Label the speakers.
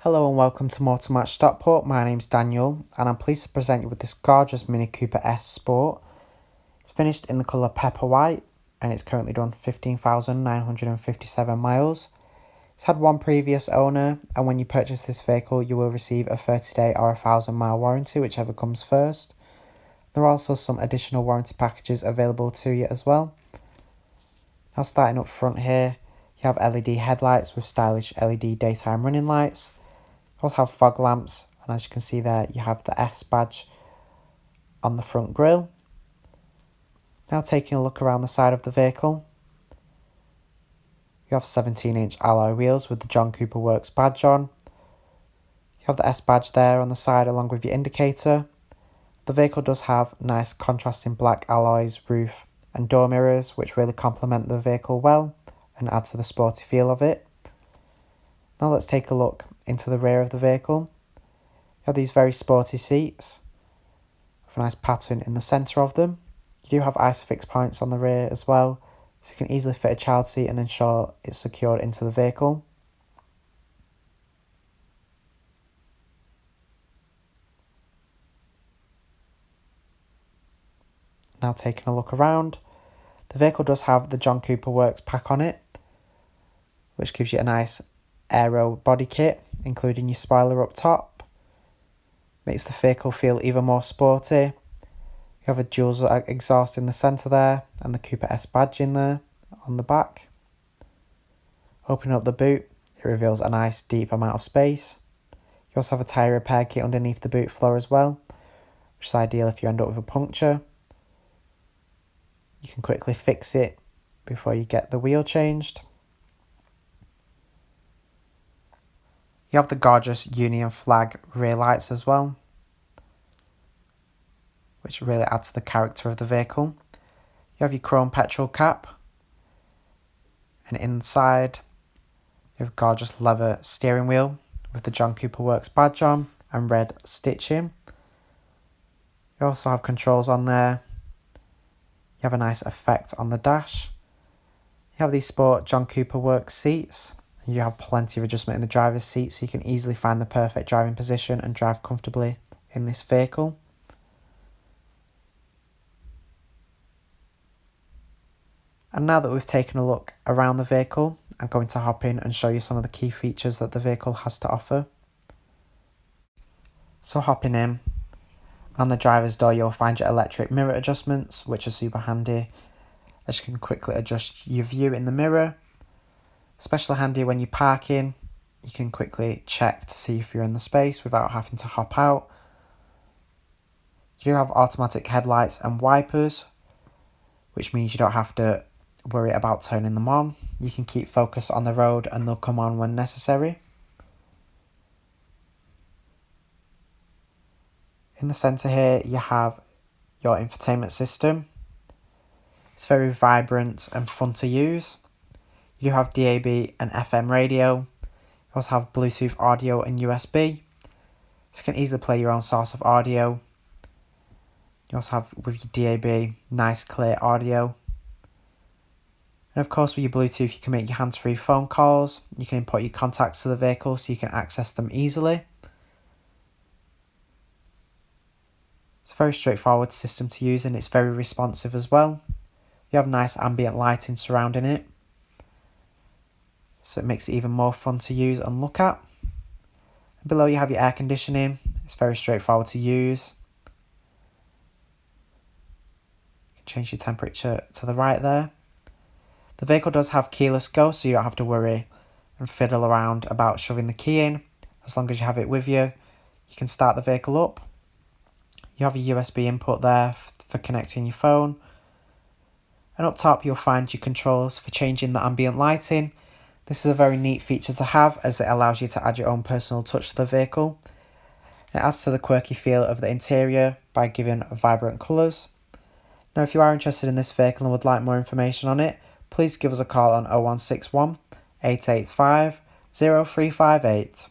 Speaker 1: Hello and welcome to Motor Match Stockport. My name's Daniel and I'm pleased to present you with this gorgeous Mini Cooper S Sport. It's finished in the colour pepper white and it's currently done 15,957 miles. It's had one previous owner, and when you purchase this vehicle you will receive a 30-day or a 1,000-mile warranty, whichever comes first. There are also some additional warranty packages available to you as well. Now starting up front here, you have LED headlights with stylish LED daytime running lights. You also have fog lamps, and as you can see there, you have the S badge on the front grille. Now taking a look around the side of the vehicle, you have 17-inch alloy wheels with the John Cooper Works badge on. You have the S badge there on the side along with your indicator. The vehicle does have nice contrasting black alloys, roof and door mirrors, which really complement the vehicle well and add to the sporty feel of it. Now let's take a look into the rear of the vehicle. You have these very sporty seats with a nice pattern in the centre of them. You do have ISOFIX points on the rear as well, so you can easily fit a child seat and ensure it's secured into the vehicle. Now taking a look around, the vehicle does have the John Cooper Works pack on it, which gives you a nice aero body kit, including your spoiler up top. Makes the vehicle feel even more sporty. You have a dual exhaust in the centre there, and the Cooper S badge in there on the back. Opening up the boot, it reveals a nice deep amount of space. You also have a tyre repair kit underneath the boot floor as well, which is ideal if you end up with a puncture. You can quickly fix it before you get the wheel changed. You have the gorgeous Union flag rear lights as well, which really add to the character of the vehicle. You have your chrome petrol cap, and inside you have a gorgeous leather steering wheel with the John Cooper Works badge on and red stitching. You also have controls on there. You have a nice effect on the dash. You have these sport John Cooper Works seats. You have plenty of adjustment in the driver's seat, so you can easily find the perfect driving position and drive comfortably in this vehicle. And now that we've taken a look around the vehicle, I'm going to hop in and show you some of the key features that the vehicle has to offer. So hopping in, on the driver's door you'll find your electric mirror adjustments, which are super handy, as you can quickly adjust your view in the mirror. Especially handy when you're parking, you can quickly check to see if you're in the space without having to hop out. You do have automatic headlights and wipers, which means you don't have to worry about turning them on. You can keep focus on the road and they'll come on when necessary. In the centre here you have your infotainment system. It's very vibrant and fun to use. You do have DAB and FM radio. You also have Bluetooth audio and USB. So you can easily play your own source of audio. You also have, with your DAB, nice clear audio. And of course with your Bluetooth you can make your hands-free phone calls. You can input your contacts to the vehicle so you can access them easily. It's a very straightforward system to use and it's very responsive as well. You have nice ambient lighting surrounding it, so it makes it even more fun to use and look at. And below you have your air conditioning. It's very straightforward to use. You can change your temperature to the right there. The vehicle does have keyless go, so you don't have to worry and fiddle around about shoving the key in. As long as you have it with you, you can start the vehicle up. You have a USB input there for connecting your phone. And up top you'll find your controls for changing the ambient lighting. This is a very neat feature to have, as it allows you to add your own personal touch to the vehicle. It adds to the quirky feel of the interior by giving vibrant colours. Now if you are interested in this vehicle and would like more information on it, please give us a call on 0161 885 0358.